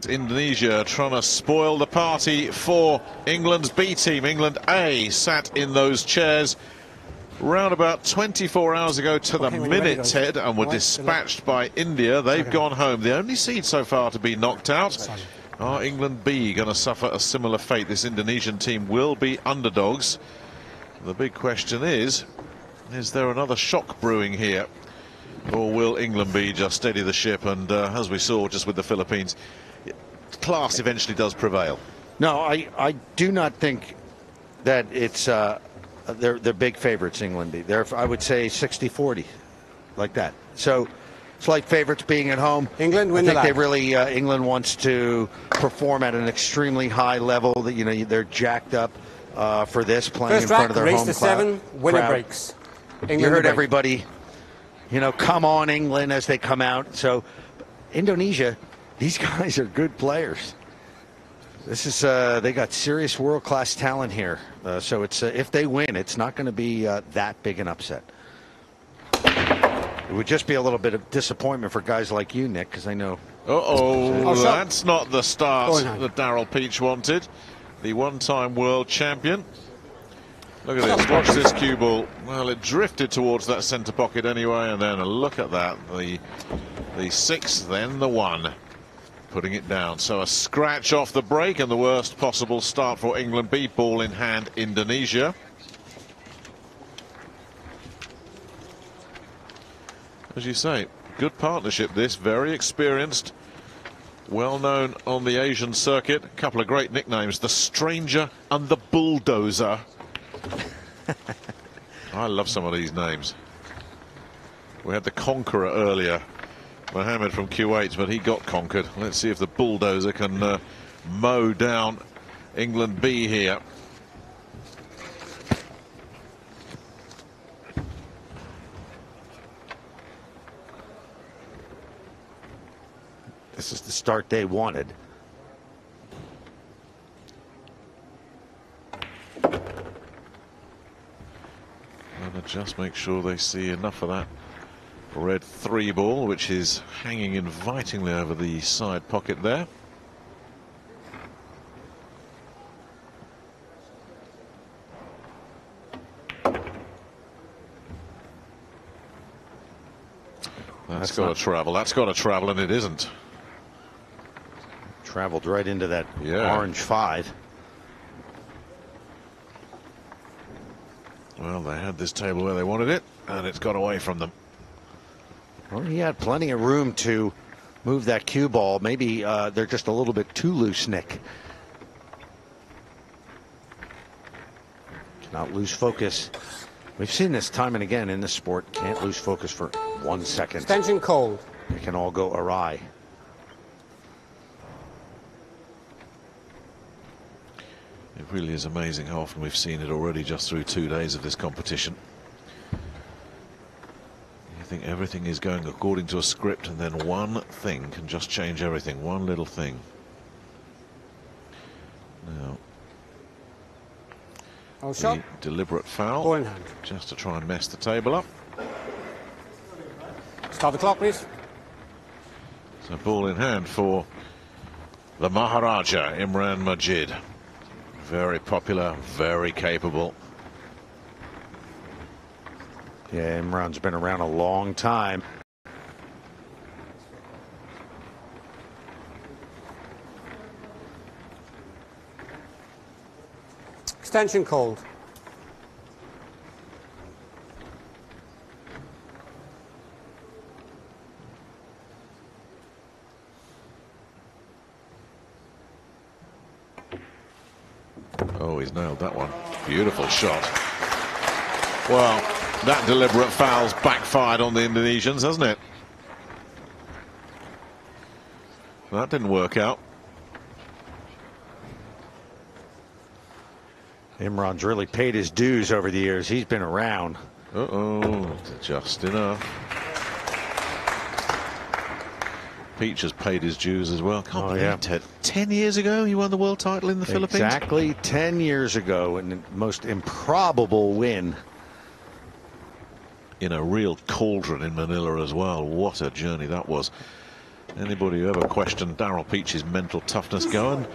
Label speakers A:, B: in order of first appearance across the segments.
A: Indonesia trying to spoil the party for England's B team. England A sat in those chairs round about 24 hours ago to the minute, Ted, and were dispatched by India. They've gone home. The only seed so far to be knocked out. Are England B going to suffer a similar fate? This Indonesian team will be underdogs. The big question is there another shock brewing here? Or will England B just steady the ship and, as we saw just with the Philippines, class eventually does prevail?
B: No, I do not think that it's they're big favorites, England B. They're, I would say, 60-40, like that. So slight favorites being at home.
C: England win. I think
B: they really England wants to perform at an extremely high level. That, you know, they're jacked up for this, playing
C: First
B: in front of their
C: race
B: home
C: to
B: crowd.
C: 7, winner breaks. England
B: you heard everybody, you know, come on England as they come out. So Indonesia, these guys are good players. This is they got serious world-class talent here. So it's if they win, it's not going to be that big an upset. It would just be a little bit of disappointment for guys like you, Nick, because I know.
A: That's not the start that Daryl Peach wanted. The one-time world champion. Look at this. Watch this cue ball. Well, it drifted towards that centre pocket anyway, and then look at that. The 6, then the 1. Putting it down. So a scratch off the break, and the worst possible start for England B. Ball in hand, Indonesia. As you say, good partnership this, very experienced, well known on the Asian circuit. A couple of great nicknames, the Stranger and the Bulldozer. I love some of these names. We had the Conqueror earlier, Mohammed from Kuwait, but he got conquered. Let's see if the Bulldozer can mow down England B here.
B: This is the start they wanted.
A: And just make sure they see enough of that red 3 ball, which is hanging invitingly over the side pocket there. That's got to travel. That's got to travel, and it isn't.
B: Traveled right into that orange 5.
A: Well, they had this table where they wanted it, and it's got away from them.
B: Well, he had plenty of room to move that cue ball. Maybe they're just a little bit too loose, Nick. Cannot lose focus. We've seen this time and again in this sport. Can't lose focus for 1 second.
C: Extension cold.
B: It can all go awry.
A: It really is amazing how often we've seen it already just through 2 days of this competition. You think everything is going according to a script, and then one thing can just change everything. One little thing. Now, the deliberate foul, just to try and mess the table up.
C: Start the clock, please.
A: So ball in hand for the Maharaja, Imran Majid. Very popular, very capable.
B: Yeah, Imran's been around a long time.
C: Extension cold.
A: Oh, he's nailed that one. Beautiful shot. Well, that deliberate foul's backfired on the Indonesians, hasn't it? That didn't work out.
B: Imran's really paid his dues over the years. He's been around.
A: Just enough. Peach has paid his dues as well. Can't believe it. 10 years ago he won the world title in the Philippines.
B: Exactly 10 years ago, and the most improbable win.
A: In a real cauldron in Manila as well. What a journey that was. Anybody who ever questioned Daryl Peach's mental toughness, go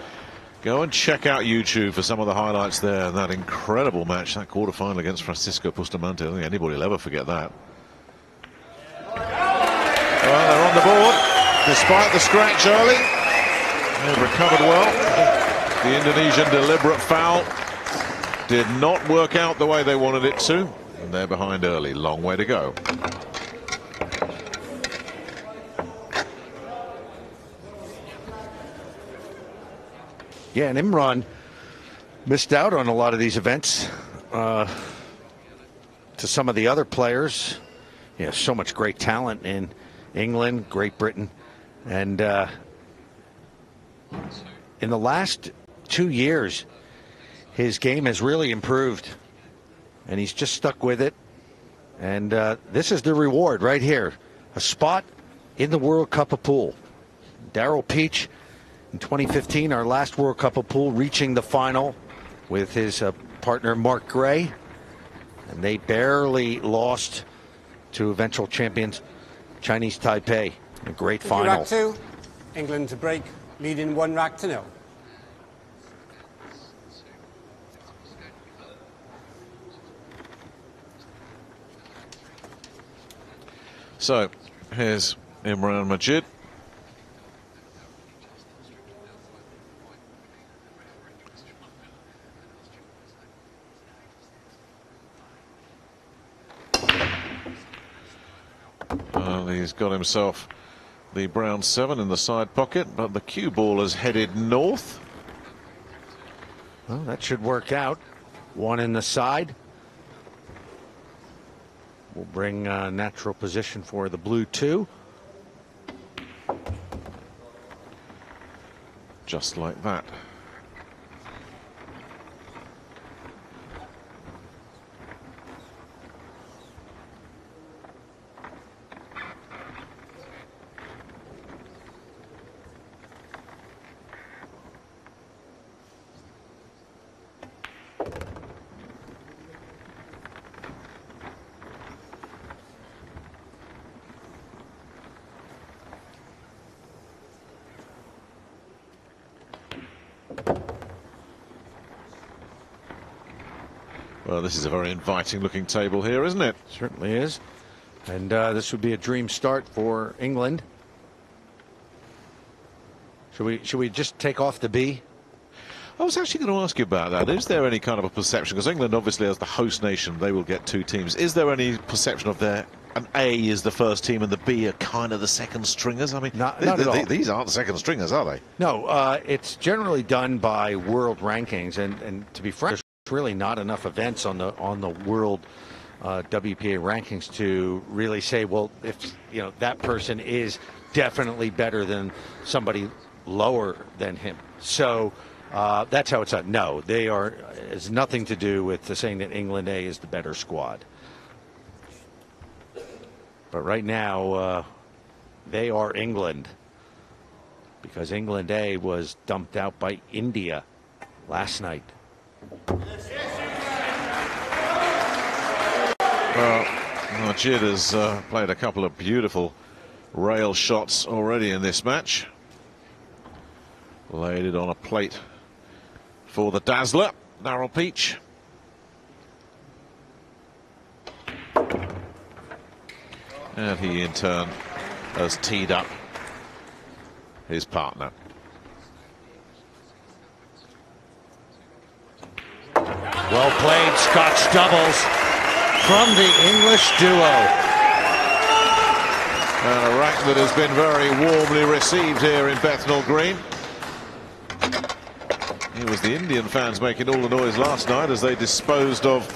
A: and check out YouTube for some of the highlights there. That incredible match, that quarterfinal against Francisco Bustamante. I don't think anybody will ever forget that. Well, they're on the board, despite the scratch early. They've recovered well. The Indonesian deliberate foul did not work out the way they wanted it to. And they're behind early. Long way to go.
B: Yeah, and Imran missed out on a lot of these events to some of the other players. Yeah, so much great talent in England, Great Britain, and in the last 2 years, his game has really improved, and he's just stuck with it. And this is the reward right here, a spot in the World Cup of Pool. Daryl Peach, in 2015, our last World Cup of Pool, reaching the final with his partner Mark Gray, and they barely lost to eventual champions Chinese Taipei. A great final.
C: Rack 2, England to break, leading 1-0.
A: So here's Imran Majid. He's got himself the brown 7 in the side pocket, but the cue ball has headed north.
B: Well, that should work out. 1 in the side. Will bring natural position for the blue 2.
A: Just like that. Well, this is a very inviting looking table here, isn't it?
B: Certainly is. And this would be a dream start for England. Should we just take off the B?
A: I was actually going to ask you about that. Is there any kind of a perception? Because England, obviously, as the host nation, they will get 2 teams. Is there any perception of an A is the first team and the B are kind of the second stringers? I mean,
B: not at all.
A: These aren't the second stringers, are they?
B: No, it's generally done by world rankings. And to be frank, there's really not enough events on the world WPA rankings to really say, well, if that person is definitely better than somebody lower than him. So that's how it's done. No, they are. It's nothing to do with saying that England A is the better squad. But right now, they are England, because England A was dumped out by India last night.
A: Well, Majid has played a couple of beautiful rail shots already in this match. Laid it on a plate for the dazzler, Daryl Peach. And he in turn has teed up his partner.
B: Well played, Scotch doubles from the English duo.
A: And a rack that has been very warmly received here in Bethnal Green. It was the Indian fans making all the noise last night as they disposed of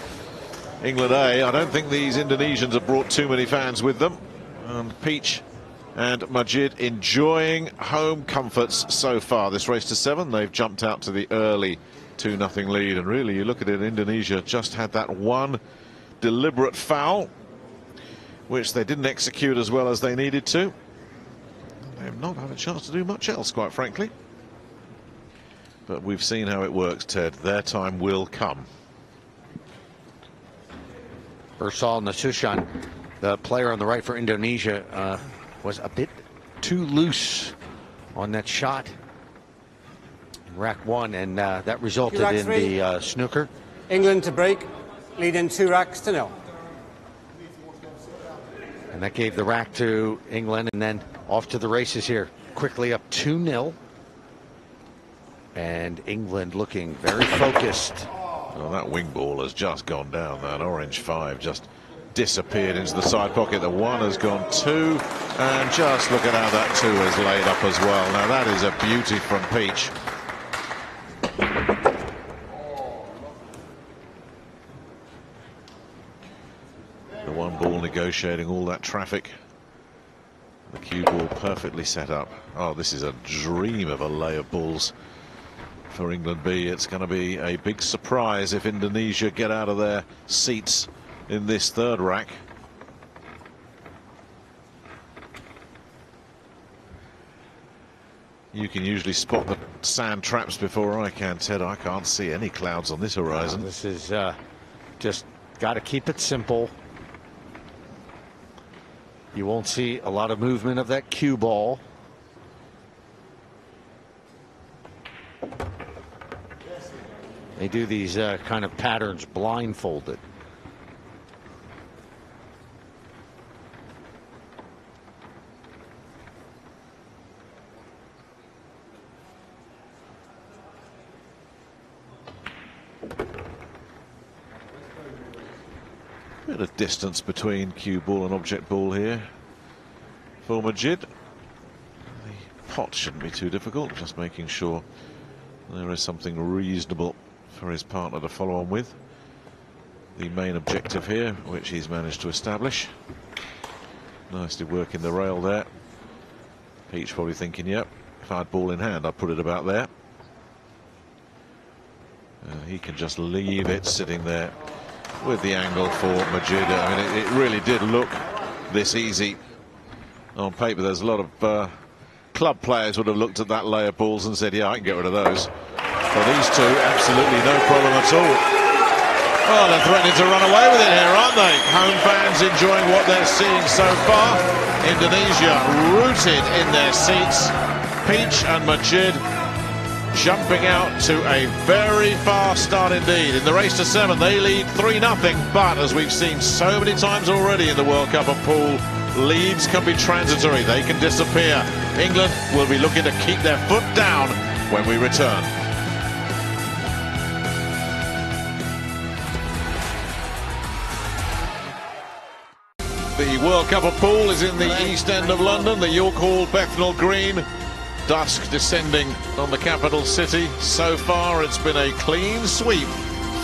A: England A. I don't think these Indonesians have brought too many fans with them. And Peach and Majid enjoying home comforts so far. This race to 7, they've jumped out to the early 2-0 lead. And really, you look at it, Indonesia just had that one deliberate foul, which they didn't execute as well as they needed to. They have not had a chance to do much else, quite frankly. But we've seen how it works, Ted. Their time will come.
B: Irsal Nasution, the player on the right for Indonesia, was a bit too loose on that shot in rack 1, and that resulted in the snooker.
C: England to break, leading 2 racks to 0.
B: And that gave the rack to England, and then off to the races here. Quickly up 2-0. And England looking very focused.
A: Well, that wing ball has just gone down. That orange 5 just disappeared into the side pocket. The 1 has gone 2, and just look at how that 2 is laid up as well. Now that is a beauty from Peach. The 1 ball negotiating all that traffic. The cue ball perfectly set up. Oh, this is a dream of a lay of balls for England B. It's going to be a big surprise if Indonesia get out of their seats in this 3rd rack. You can usually spot the sand traps before I can, Ted. I can't see any clouds on this horizon.
B: This is just got to keep it simple. You won't see a lot of movement of that cue ball. They do these kind of patterns blindfolded.
A: Bit of distance between cue ball and object ball here for Majid. The pot shouldn't be too difficult, just making sure there is something reasonable for his partner to follow on with. The main objective here, which he's managed to establish. Nicely working the rail there. Peach probably thinking, yep, if I had ball in hand, I'd put it about there. He can just leave it sitting there with the angle for Majid. I mean, it really did look this easy on paper. There's a lot of club players would have looked at that lay of balls and said, yeah, I can get rid of those. For these 2, absolutely no problem at all. Well, they're threatening to run away with it here, aren't they? Home fans enjoying what they're seeing so far. Indonesia rooted in their seats. Peach and Majid jumping out to a very fast start indeed. In the race to 7, they lead 3-0, but as we've seen so many times already in the World Cup of Pool, leads can be transitory. They can disappear. England will be looking to keep their foot down when we return. The World Cup of Pool is in the East End of London, the York Hall Bethnal Green. Dusk descending on the capital city. So far it's been a clean sweep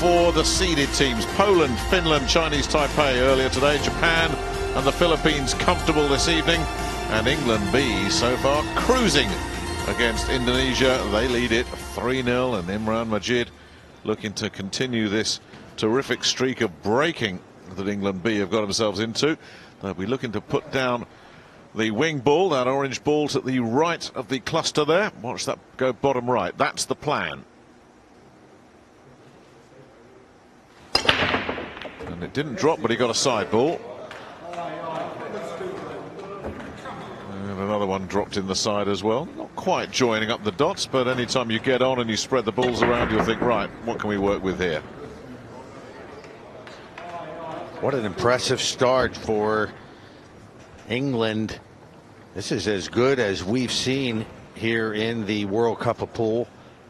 A: for the seeded teams. Poland, Finland, Chinese Taipei earlier today, Japan and the Philippines comfortable this evening, and England B so far cruising against Indonesia. They lead it 3-0, and Imran Majid looking to continue this terrific streak of breaking that England B have got themselves into. They'll be looking to put down the wing ball, that orange ball to the right of the cluster there. Watch that go bottom right. That's the plan. And it didn't drop, but he got a side ball. And another one dropped in the side as well. Not quite joining up the dots, but anytime you get on and you spread the balls around, you'll think, right, what can we work with here?
B: What an impressive start for England. This is as good as we've seen here in the World Cup of Pool.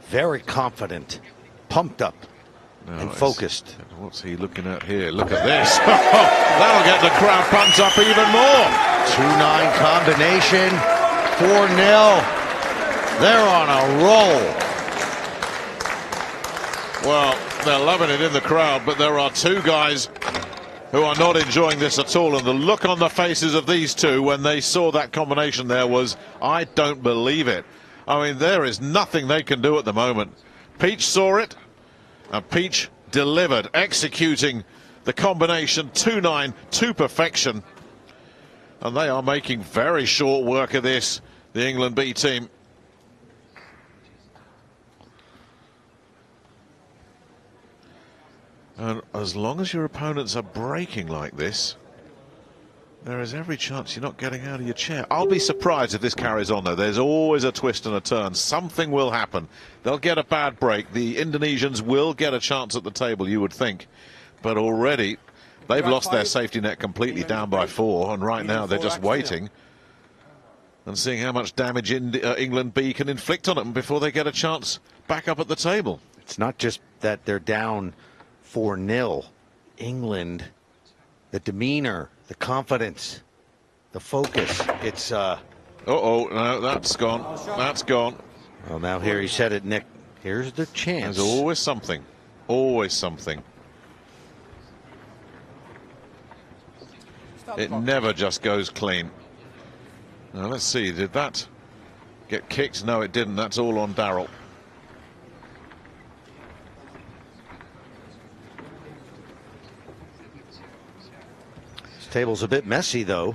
B: Very confident, pumped up, and focused.
A: What's he looking at here? Look at this. That'll get the crowd pumped up even more.
B: 2-9 combination, 4-0. They're on a roll.
A: Well, they're loving it in the crowd, but there are 2 guys who are not enjoying this at all, and the look on the faces of these 2 when they saw that combination there was, I don't believe it. I mean, there is nothing they can do at the moment. Peach saw it, and Peach delivered, executing the combination 2-9 to perfection, and they are making very short work of this, the England B team. And as long as your opponents are breaking like this, There is every chance you're not getting out of your chair. I'll be surprised if this carries on, though. There's always a twist and a turn. Something will happen. They'll get a bad break. The Indonesians will get a chance at the table, you would think. But already, they've lost their safety net completely, down by 4. And right now, they're just waiting and seeing how much damage England B can inflict on them before they get a chance back up at the table.
B: It's not just that they're down 4-0. England, the demeanor, the confidence, the focus, it's...
A: Uh-oh, no, that's gone. That's gone.
B: Well, now here he said it, Nick. Here's the chance.
A: There's always something. Always something. It never just goes clean. Now, let's see. Did that get kicked? No, it didn't. That's all on Daryl.
B: This table's a bit messy, though.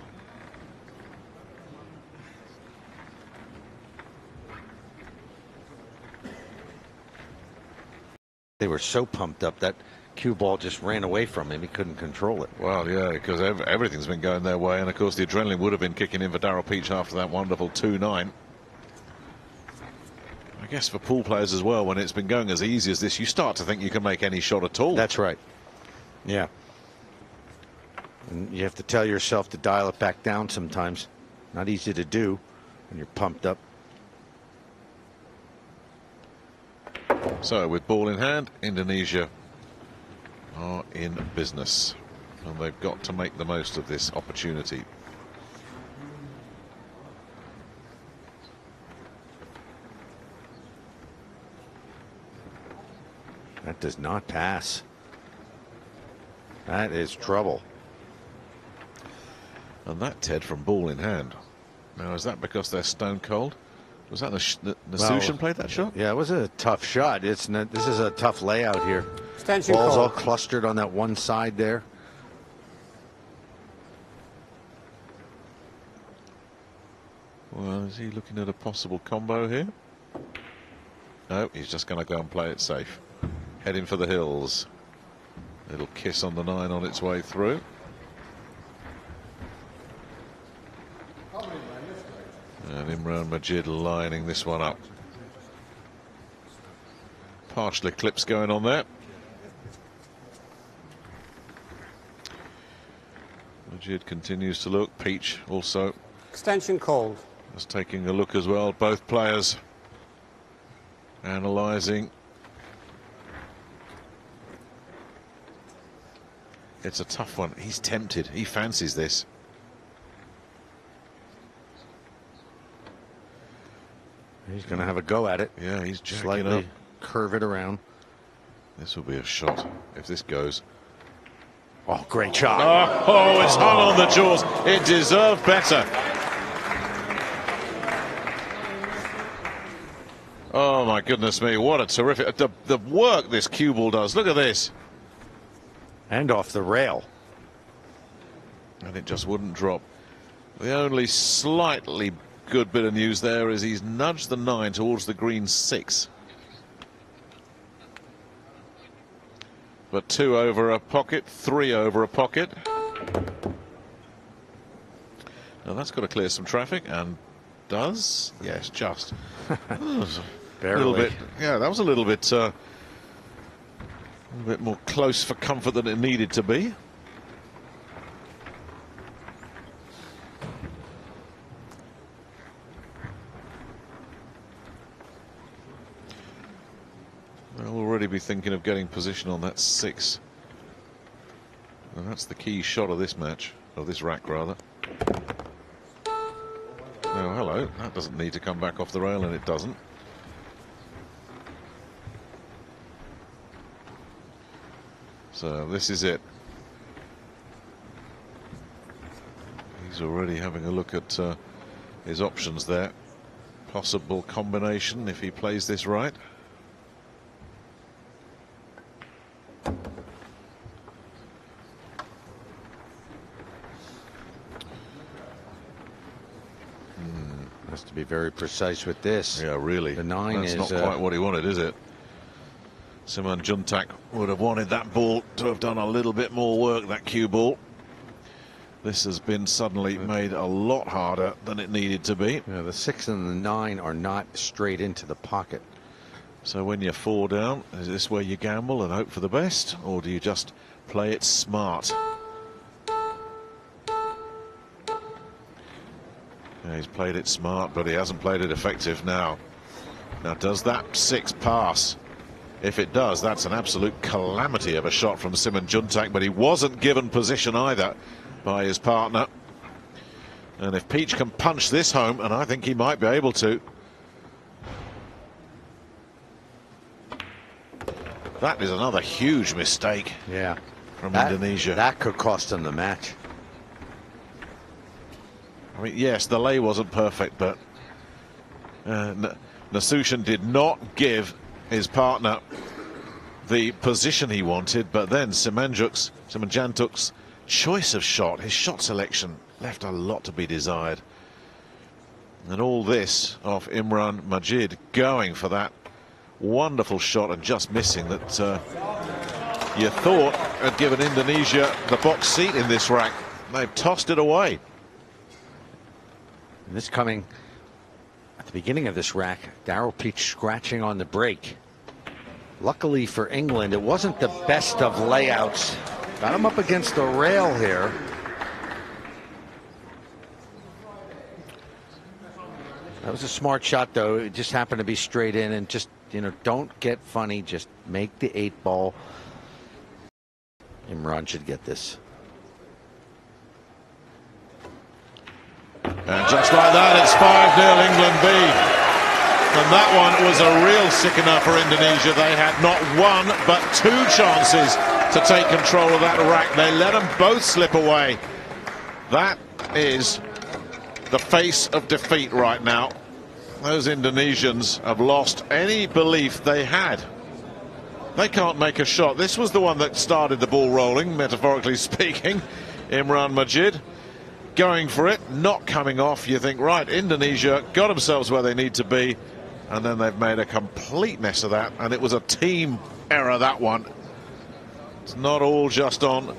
B: They were so pumped up that cue ball just ran away from him. He couldn't control it.
A: Well, yeah, because everything's been going their way. And, of course, the adrenaline would have been kicking in for Daryl Peach after that wonderful 2-9. I guess for pool players as well, when it's been going as easy as this, you start to think you can make any shot at all.
B: That's right. Yeah. And you have to tell yourself to dial it back down sometimes. Not easy to do when you're pumped up.
A: So, with ball in hand, Indonesia are in business. And they've got to make the most of this opportunity.
B: That does not pass. That is trouble.
A: And that, Ted, from ball in hand. Now, is that because they're stone cold? Was that Nasution played that shot?
B: Yeah, it was a tough shot. This is a tough layout here.
C: Extension
B: Ball's
C: call.
B: all clustered on that one side there.
A: Well, is he looking at a possible combo here? No, he's just going to go and play it safe. Heading for the hills. Little kiss on the 9 on its way through. And Imran Majid lining this one up. Partial eclipse going on there. Majid continues to look. Peach also.
C: Extension called.
A: Just taking a look as well. Both players analysing. It's a tough one. He's tempted. He fancies this.
B: He's going to have a go at it.
A: Yeah, he's jacking
B: Slightly
A: up.
B: Curve it around.
A: This will be a shot if this goes.
B: Oh, great shot.
A: Oh, it's hung on the jaws. It deserved better. Oh, my goodness me. What a terrific... The work this cue ball does. Look at this.
B: And off the rail.
A: And it just wouldn't drop. The only slightly good bit of news there is he's nudged the 9 towards the green 6. But 2 over a pocket, 3 over a pocket. Now that's got to clear some traffic, and does? Yes, just.
B: Barely.
A: A little bit, yeah, that was a little bit more close for comfort than it needed to be. They'll already be thinking of getting position on that 6. And that's the key shot of this match, of this rack rather. Oh, hello. That doesn't need to come back off the rail, and it doesn't. So this is it. He's already having a look at his options there. Possible combination if he plays this right.
B: Has to be very precise with this.
A: Yeah, really.
B: The 9
A: That's
B: is
A: not quite what he wanted, is it? Simajuntak would have wanted that ball to have done a little bit more work, that cue ball. This has been suddenly made a lot harder than it needed to be.
B: Yeah, the 6 and the 9 are not straight into the pocket.
A: So when you're 4 down, is this where you gamble and hope for the best, or do you just play it smart? Yeah, he's played it smart, but he hasn't played it effective now. Now, does that 6 pass? If it does, that's an absolute calamity of a shot from Simajuntak, but he wasn't given position either by his partner. And if Peach can punch this home, and I think he might be able to. That is another huge mistake.
B: Yeah,
A: from Indonesia.
B: That could cost him the match.
A: I mean, yes, the lay wasn't perfect, but Nasution did not give his partner the position he wanted, but then Simajuntak's choice of shot, his shot selection, left a lot to be desired. And all this off Imran Majid going for that wonderful shot and just missing that you thought had given Indonesia the box seat in this rack. They've tossed it away.
B: And this coming at the beginning of this rack, Daryl Peach scratching on the break. Luckily for England, it wasn't the best of layouts. Got him up against the rail here. That was a smart shot, though. It just happened to be straight in, and just, you know, don't get funny. Just make the 8 ball. Imran should get this.
A: And just like that, it's 5-0 England B. And that one was a real sickener for Indonesia. They had not 1 but 2 chances to take control of that rack. They let them both slip away. That is the face of defeat right now. Those Indonesians have lost any belief they had. They can't make a shot. This was the one that started the ball rolling, metaphorically speaking. Imran Majid going for it, not coming off. You think, right, Indonesia got themselves where they need to be, and then they've made a complete mess of that, and it was a team error, that one. It's not all just on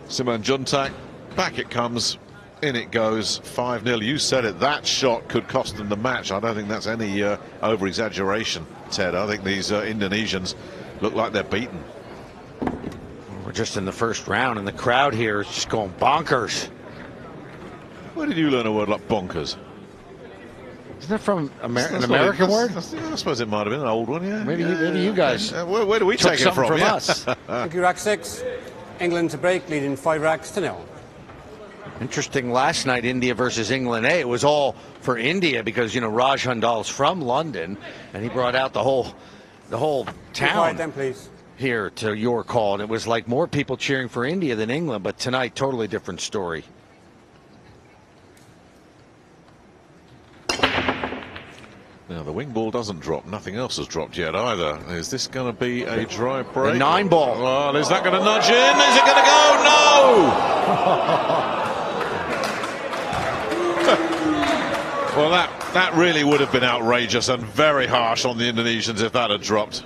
A: Simajuntak. Back it comes, in it goes, 5-0. You said it, that shot could cost them the match. I don't think that's any over-exaggeration, Ted. I think these Indonesians look like they're beaten.
B: We're just in the first round, and the crowd here is just going bonkers.
A: Where did you learn a word like bonkers?
B: Isn't that from an American word?
A: I suppose it might have been an old one, yeah.
B: Maybe you guys.
A: Where do we take it from?
B: Us.
C: Rookie rack 6. England to break, leading 5 racks to 0.
B: Interesting. Last night, India versus England A. It was all for India because, you know, Raj Handal's from London, and he brought out the whole town
C: Then, please.
B: here to your call, and it was like more people cheering for India than England. But tonight, totally different story.
A: Now the wing ball doesn't drop. Nothing else has dropped yet either. Is this going to be a dry break?
B: The 9 ball.
A: Well, is that going to nudge in? Is it going to go? No! Well, that really would have been outrageous and very harsh on the Indonesians if that had dropped.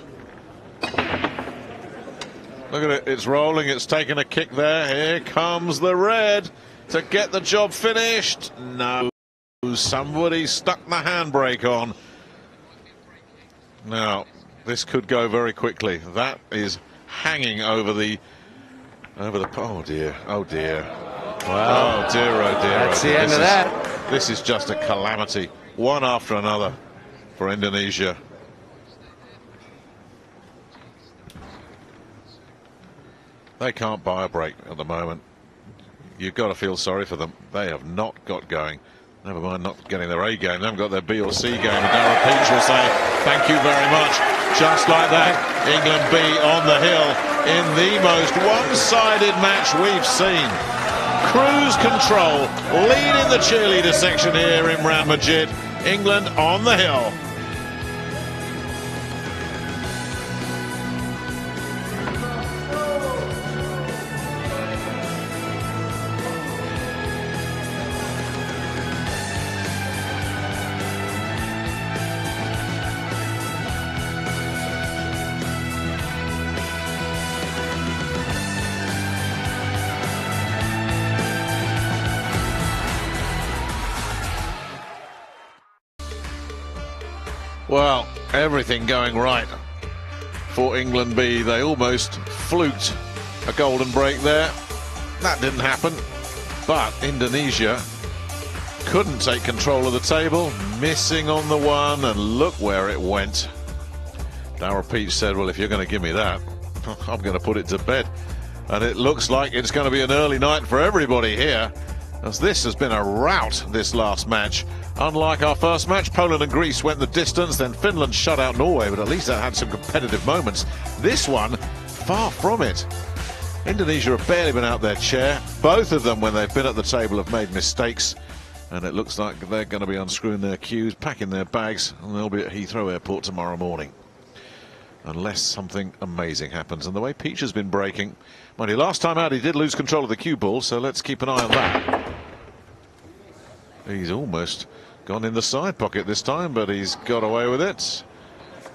A: Look at it. It's rolling. It's taking a kick there. Here comes the red to get the job finished. No. Somebody stuck the handbrake on. Now, this could go very quickly. That is hanging over the. Oh dear! Oh dear!
B: Wow!
A: Oh dear! Oh dear!
B: That's the end of that.
A: This is just a calamity, one after another, for Indonesia. They can't buy a break at the moment. You've got to feel sorry for them. They have not got going. Never mind not getting their A game. They haven't got their B or C game. And Daryl Peach will say, thank you very much. Just like that, England B on the hill in the most one-sided match we've seen. Cruise control, leading the cheerleader section here, Imran Majid. England on the hill. Well, everything going right for England B. They almost fluked a golden break there. That didn't happen. But Indonesia couldn't take control of the table, missing on the one, and look where it went. Daryl Peach said, well, if you're going to give me that, I'm going to put it to bed. And it looks like it's going to be an early night for everybody here, as this has been a rout, this last match. Unlike our first match, Poland and Greece went the distance, then Finland shut out Norway, but at least that had some competitive moments. This one, far from it. Indonesia have barely been out their chair. Both of them, when they've been at the table, have made mistakes. And it looks like they're going to be unscrewing their cues, packing their bags, and they'll be at Heathrow Airport tomorrow morning. Unless something amazing happens. And the way Peach has been breaking, mind you, last time out he did lose control of the cue ball, so let's keep an eye on that. He's almost gone in the side pocket this time, but he's got away with it.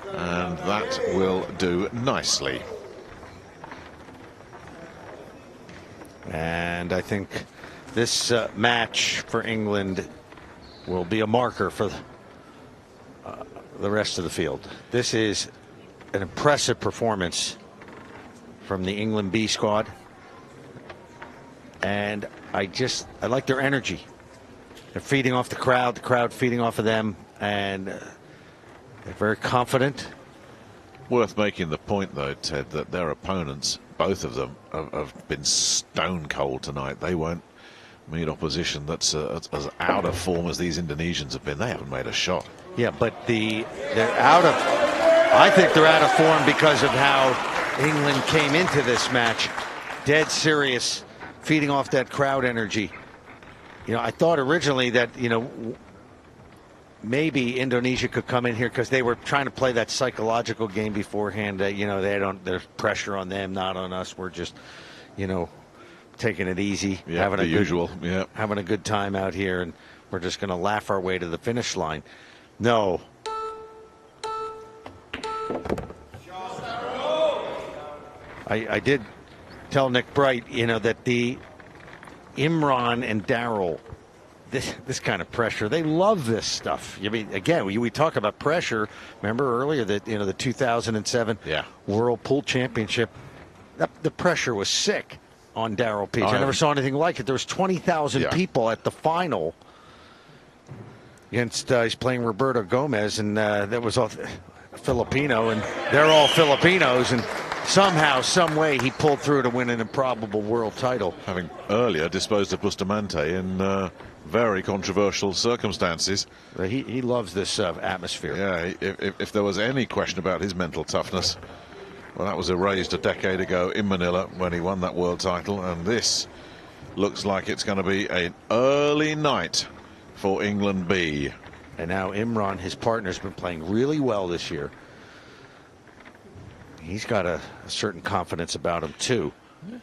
A: And that will do nicely.
B: And I think this match for England will be a marker for the rest of the field. This is an impressive performance from the England B squad. And I like their energy. They're feeding off the crowd feeding off of them, and they're very confident.
A: Worth making the point, though, Ted, that their opponents, both of them, have been stone cold tonight. They won't meet opposition that's as out of form as these Indonesians have been. They haven't made a shot.
B: Yeah, but they're out of. I think they're out of form because of how England came into this match. Dead serious, feeding off that crowd energy. You know, I thought originally that, you know, maybe Indonesia could come in here because they were trying to play that psychological game beforehand. You know, there's pressure on them, not on us. We're just, you know, taking it easy, having a good time out here, and we're just going to laugh our way to the finish line. No. I did tell Nick Bright, you know, that the Imran and Daryl, this kind of pressure, they love this stuff. I mean, again, we talk about pressure. Remember earlier that, you know, the 2007 World Pool Championship, the pressure was sick on Daryl Peach. I never saw anything like it. There was 20,000 people at the final against, he's playing Roberto Gomez, and that was all Filipino, and they're all Filipinos, and somehow, some way, he pulled through to win an improbable world title.
A: Having earlier disposed of Bustamante in very controversial circumstances.
B: He loves this atmosphere.
A: Yeah, if there was any question about his mental toughness, well, that was erased a decade ago in Manila when he won that world title. And this looks like it's going to be an early night for England B.
B: And now Imran, his partner, has been playing really well this year. He's got a certain confidence about him, too.
A: Yeah.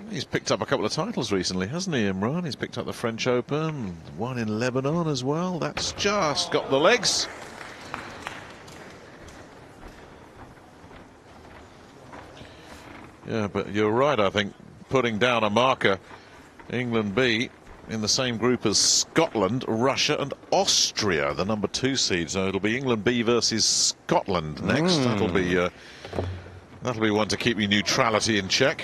A: He's picked up a couple of titles recently, hasn't he, Imran? He's picked up the French Open, one in Lebanon as well. That's just got the legs. Yeah, but you're right, I think, putting down a marker. England B in the same group as Scotland, Russia and Austria, the number 2 seed. So it'll be England B versus Scotland next. That'll be one to keep your neutrality in check.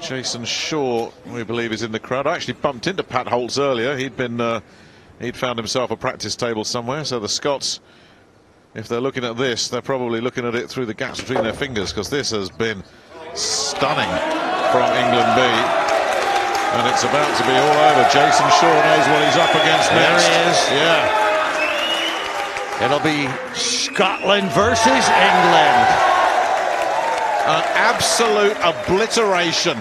A: Jason Shaw, we believe, is in the crowd. I actually bumped into Pat Holtz earlier. He'd found himself a practice table somewhere. So the Scots, if they're looking at this, they're probably looking at it through the gaps between their fingers, because this has been stunning from England B. And it's about to be all over. Jason Shaw knows what he's up against next.
B: There he is.
A: Yeah.
B: It'll be Scotland versus England.
A: An absolute obliteration.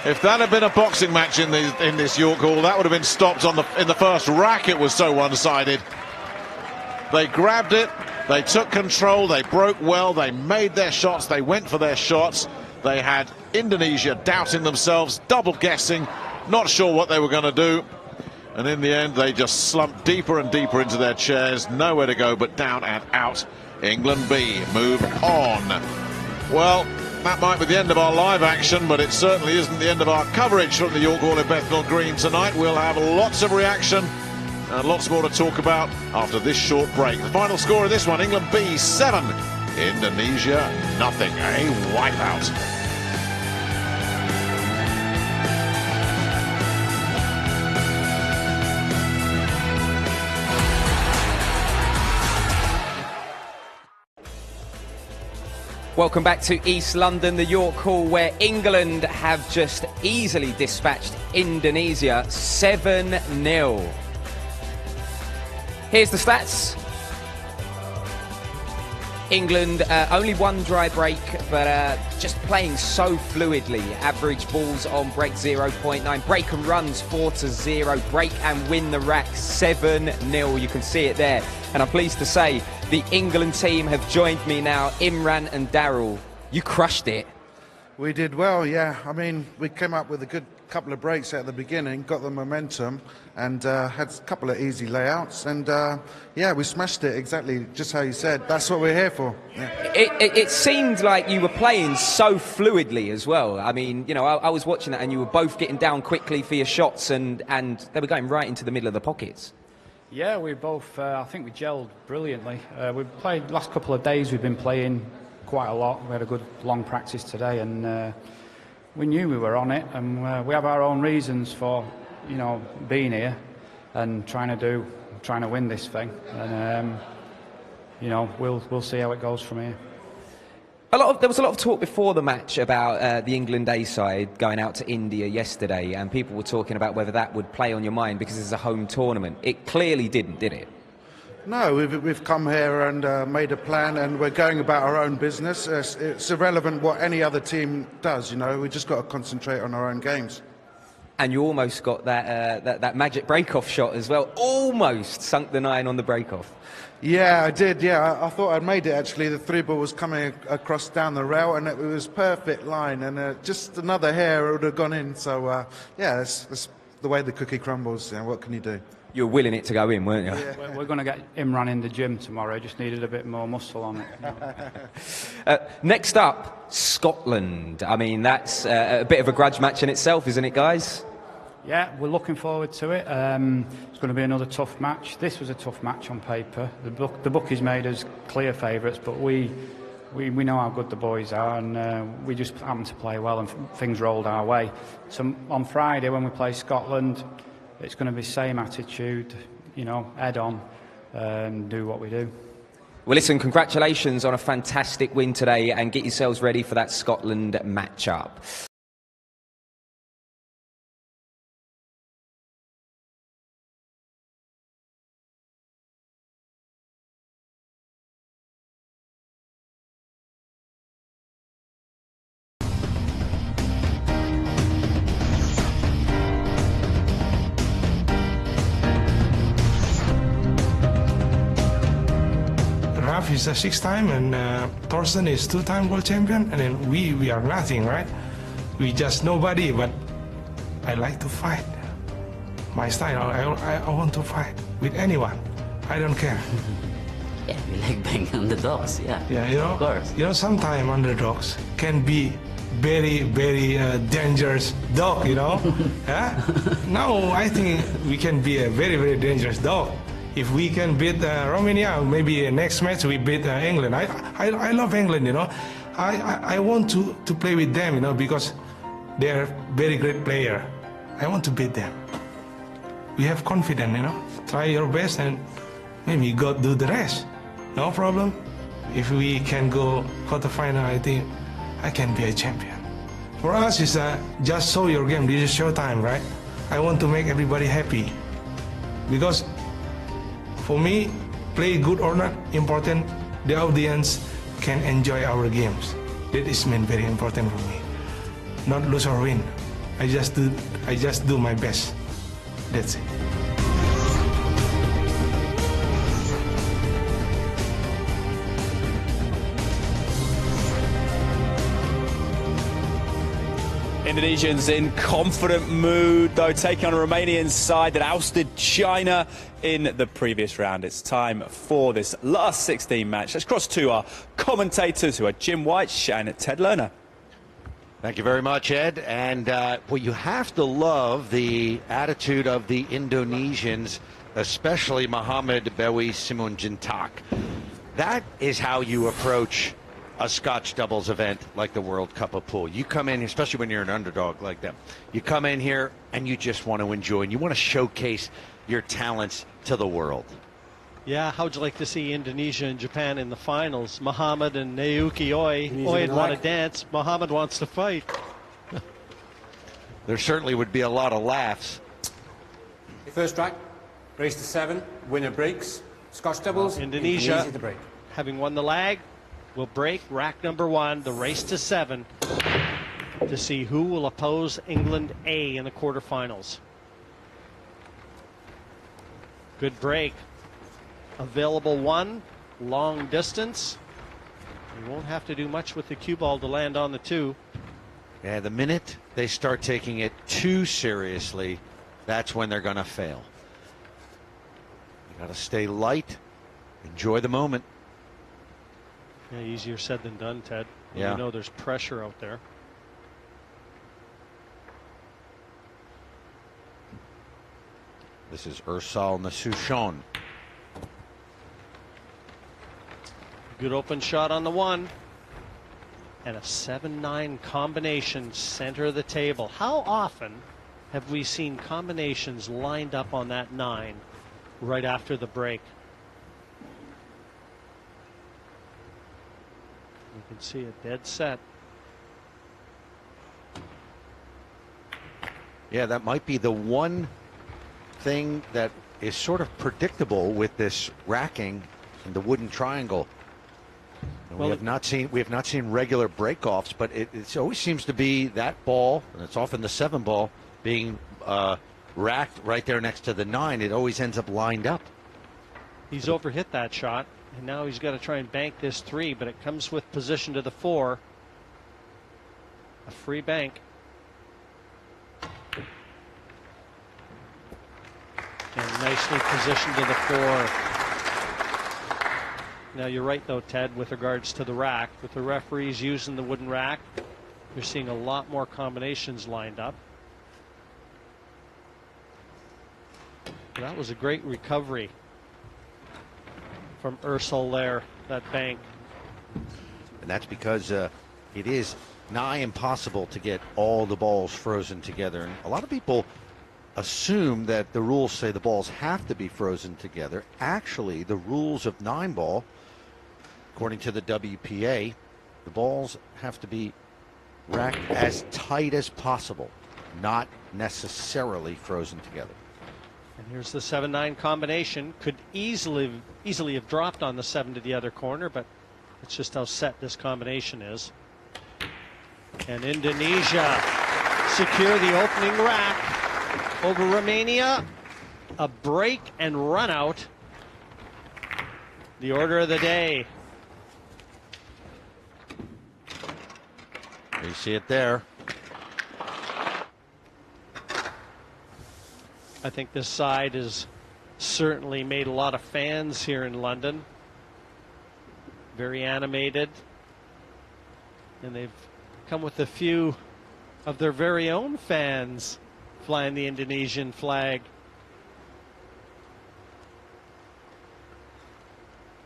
A: If that had been a boxing match in this York Hall, that would have been stopped in the first rack. It was so one-sided. They grabbed it, they took control, they broke well, they made their shots, they went for their shots. They had Indonesia doubting themselves, double guessing, not sure what they were going to do. And in the end, they just slumped deeper and deeper into their chairs, nowhere to go but down and out. England B move on. Well, that might be the end of our live action, but it certainly isn't the end of our coverage from the York Hall in Bethnal Green tonight. We'll have lots of reaction and lots more to talk about after this short break. The final score of this one, England B 7, Indonesia nothing. A wipeout.
D: Welcome back to East London, the York Hall, where England have just easily dispatched Indonesia 7-0. Here's the stats. England only one dry break, but just playing so fluidly. Average balls on break 0.9, break and runs 4-0, break and win the rack 7-0. You can see it there. And I'm pleased to say the England team have joined me now. Imran and Daryl, you crushed it.
E: We did well, yeah. I mean, we came up with a good couple of breaks at the beginning, got the momentum, and had a couple of easy layouts. And yeah, we smashed it exactly just how you said. That's what we're here for. Yeah.
D: It seemed like you were playing so fluidly as well. I mean, you know, I was watching that, and you were both getting down quickly for your shots, and they were going right into the middle of the pockets.
F: Yeah, we both, I think we gelled brilliantly. We've played, last couple of days we've been playing quite a lot. We had a good long practice today, and we knew we were on it, and we have our own reasons for, you know, being here and trying to win this thing. And, you know, we'll see how it goes from here.
D: There was a lot of talk before the match about the England A side going out to India yesterday, and people were talking about whether that would play on your mind because it's a home tournament. It clearly didn't, did it?
E: No, we've come here and made a plan, and we're going about our own business. It's irrelevant what any other team does, you know. We just got to concentrate on our own games.
D: And you almost got that magic break-off shot as well. Almost sunk the 9 on the break-off.
E: Yeah, I did. Yeah, I thought I'd made it, actually. The through ball was coming across down the rail, and it was perfect line, and just another hair it would have gone in. So, yeah, that's the way the cookie crumbles. Yeah, what can you do?
D: You were willing it to go in, weren't you?
F: Yeah. We're going to get Imran in the gym tomorrow. Just needed a bit more muscle on it.
D: Next up, Scotland. I mean, that's a bit of a grudge match in itself, isn't it, guys?
F: Yeah, we're looking forward to it. It's going to be another tough match. This was a tough match on paper. The bookies made us clear favourites, but we know how good the boys are, and we just happened to play well, and things rolled our way. So on Friday, when we play Scotland, it's going to be same attitude, you know, head on, and do what we do.
D: Well, listen, congratulations on a fantastic win today, and get yourselves ready for that Scotland matchup.
G: Is a 6-time, and Thorsten is 2-time world champion, and then we are nothing, right? We just nobody, but I like to fight. My style, I want to fight with anyone. I don't care.
H: Yeah, we like banging underdogs, yeah.
G: Yeah, you know,
H: of course.
G: You know, sometimes underdogs can be very, very dangerous dog, you know? Yeah? Now I think we can be a very, very dangerous dog. If we can beat Romania, maybe next match we beat England. I love England, you know. I want to play with them, you know, because they're very great player. I want to beat them. We have confidence, you know. Try your best, and maybe God do the rest. No problem. If we can go quarterfinal, I think I can be a champion. For us, it's just show your game. This is showtime, right? I want to make everybody happy, because for me, play good or not important, the audience can enjoy our games. That is very important for me. Not lose or win. I just do my best. That's it.
I: Indonesians in confident mood, though, taking on a Romanian side that ousted China in the previous round. It's time for this last 16 match. Let's cross to our commentators, who are Jim White and Ted Lerner.
B: Thank you very much, Ed. And well, you have to love the attitude of the Indonesians especially Mohammed Bewi Simajuntak. That is how you approach a Scotch doubles event like the World Cup of Pool. You come in, especially when you're an underdog like them, you come in here and you just want to enjoy and you want to showcase your talents to the world.
J: Yeah, how'd you like to see Indonesia and Japan in the finals? Mohammed and Naoki Oi. Oi want to dance. Mohammed wants to fight.
B: There certainly would be a lot of laughs.
C: First rack, race to 7, winner breaks. Scotch doubles,
J: Indonesia
C: to break.
J: Having won the lag, will break rack number 1, the race to 7, to see who will oppose England A in the quarterfinals. Good break. Available 1, long distance. You won't have to do much with the cue ball to land on the 2.
B: Yeah, the minute they start taking it too seriously, that's when they're going to fail. You got to stay light, enjoy the moment.
J: Yeah, easier said than done, Ted.
B: Yeah.
J: You know there's pressure out there.
B: This is Irsal Nasution.
J: Good open shot on the 1. And a 7-9 combination center of the table. How often have we seen combinations lined up on that 9 right after the break? You can see it dead set.
B: Yeah, that might be the one thing that is sort of predictable with this racking and the wooden triangle. And we have not seen regular breakoffs, but it always seems to be that ball, and it's often the 7 ball, being racked right there next to the 9. It always ends up lined up.
J: He's overhit that shot, and now he's got to try and bank this 3, but it comes with position to the 4. A free bank. And nicely positioned to the 4. Now you're right though, Ted, with regards to the rack. With the referees using the wooden rack, you're seeing a lot more combinations lined up. That was a great recovery from Irsal there, that bank.
B: And that's because it is nigh impossible to get all the balls frozen together. And a lot of people assume that the rules say the balls have to be frozen together. Actually, the rules of 9 ball, according to the WPA, the balls have to be racked as tight as possible, not necessarily frozen together.
J: And here's the 7-9 combination. Could easily have dropped on the 7 to the other corner, but it's just how set this combination is. And Indonesia secure the opening rack over Romania. A break and run out. The order of the day.
B: You see it there.
J: I think this side has certainly made a lot of fans here in London. Very animated. And they've come with a few of their very own fans flying the Indonesian flag.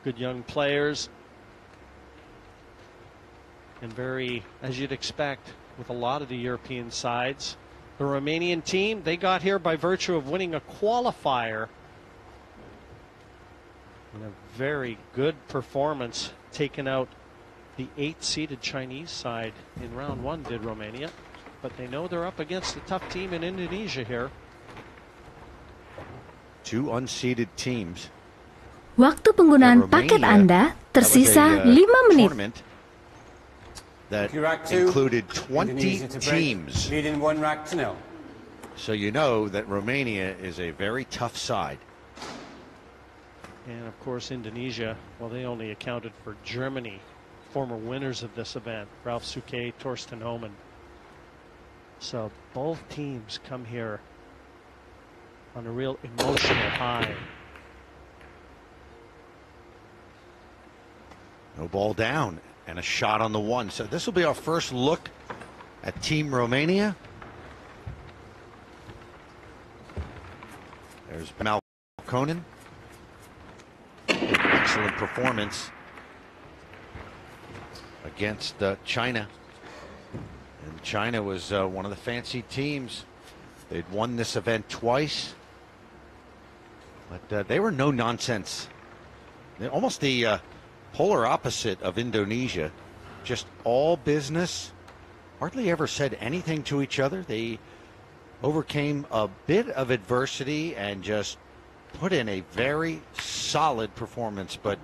J: Good young players. And very, as you'd expect, with a lot of the European sides. The Romanian team, they got here by virtue of winning a qualifier. And a very good performance, taking out the 8-seeded Chinese side in round 1, did Romania. But they know they're up against a tough team in Indonesia here.
B: 2 unseeded teams.
K: Waktu penggunaan paket Anda tersisa 5 menit.
B: That included 20 teams.
C: Leading 1 rack to 0.
B: So you know that Romania is a very tough side.
J: And of course Indonesia, well, they only accounted for Germany, former winners of this event, Ralph Souquet, Torsten Homan. So both teams come here on a real emotional high.
B: No ball down and a shot on the 1. So this will be our first look at Team Romania. There's Conan. Excellent performance against China. And China was one of the fancy teams. They'd won this event twice. But they were no nonsense. They're almost the polar opposite of Indonesia. Just all business. Hardly ever said anything to each other. They overcame a bit of adversity and just put in a very solid performance. But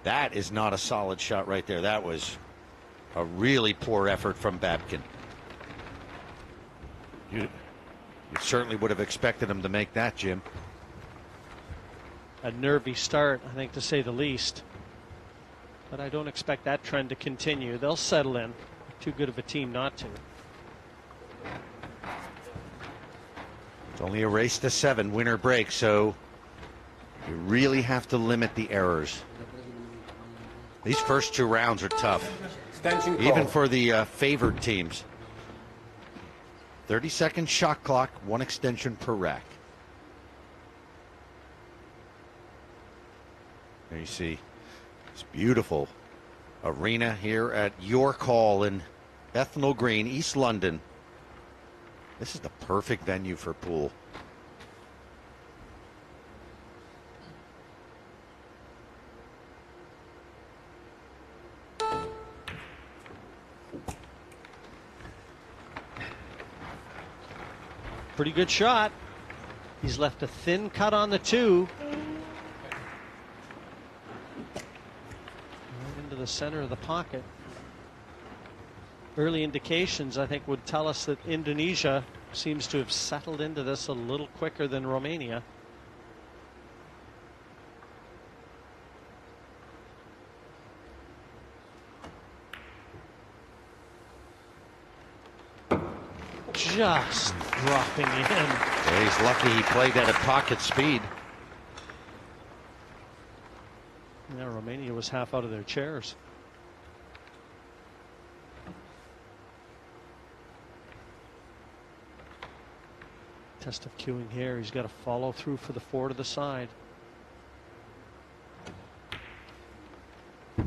B: that is not a solid shot right there. That was a really poor effort from Babkin. You certainly would have expected him to make that, Jim.
J: A nervy start, I think, to say the least. But I don't expect that trend to continue. They'll settle in. Too good of a team not to.
B: It's only a race to 7, winner break, so you really have to limit the errors. These first 2 rounds are tough, even for the favored teams. 30-second shot clock, 1 extension per rack. There you see this beautiful arena here at York Hall in Bethnal Green, East London. This is the perfect venue for pool.
J: Pretty good shot. He's left a thin cut on the 2. Right into the center of the pocket. Early indications, I think, would tell us that Indonesia seems to have settled into this a little quicker than Romania. Just dropping in.
B: Yeah, he's lucky he played that at pocket speed.
J: Yeah, Romania was half out of their chairs. Test of cueing here. He's got to follow through for the 4 to the side. Well,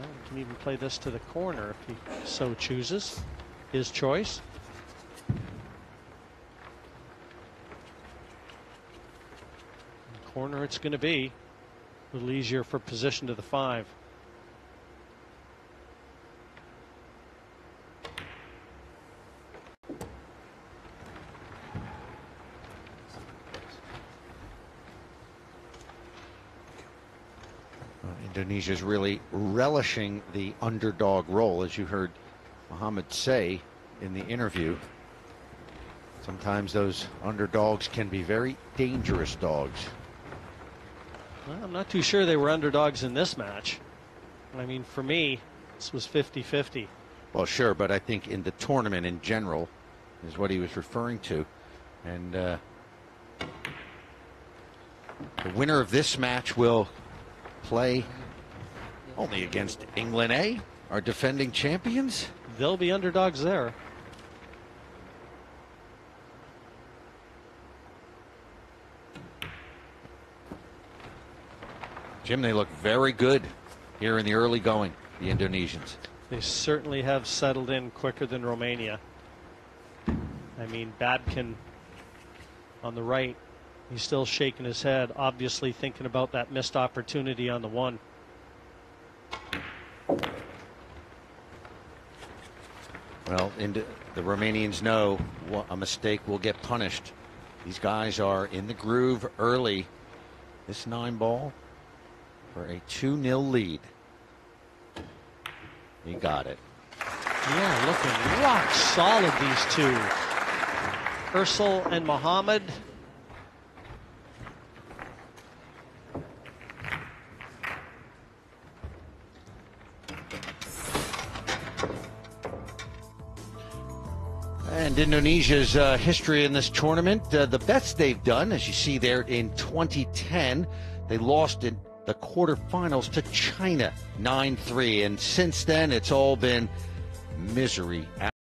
J: he can even play this to the corner if he so chooses. His choice. Corner it's going to be. A little easier for position to the 5.
B: Indonesia's really relishing the underdog role, as you heard Muhammad say in the interview. Sometimes those underdogs can be very dangerous dogs.
J: Well, I'm not too sure they were underdogs in this match. I mean, for me, this was 50-50.
B: Well, sure, but I think in the tournament in general is what he was referring to. And the winner of this match will play only against England A, our defending champions.
J: They'll be underdogs there.
B: Jim, they look very good here in the early going, the Indonesians.
J: They certainly have settled in quicker than Romania. I mean, Babkin on the right, he's still shaking his head, obviously thinking about that missed opportunity on the 1.
B: Well, the Romanians know a mistake will get punished. These guys are in the groove early. This 9 ball for a 2-0 lead. He got it.
J: Yeah, looking rock solid, these two. Irsal and Muhammad.
B: And Indonesia's history in this tournament, the best they've done, as you see there in 2010, they lost in the quarterfinals to China 9-3. And since then, it's all been misery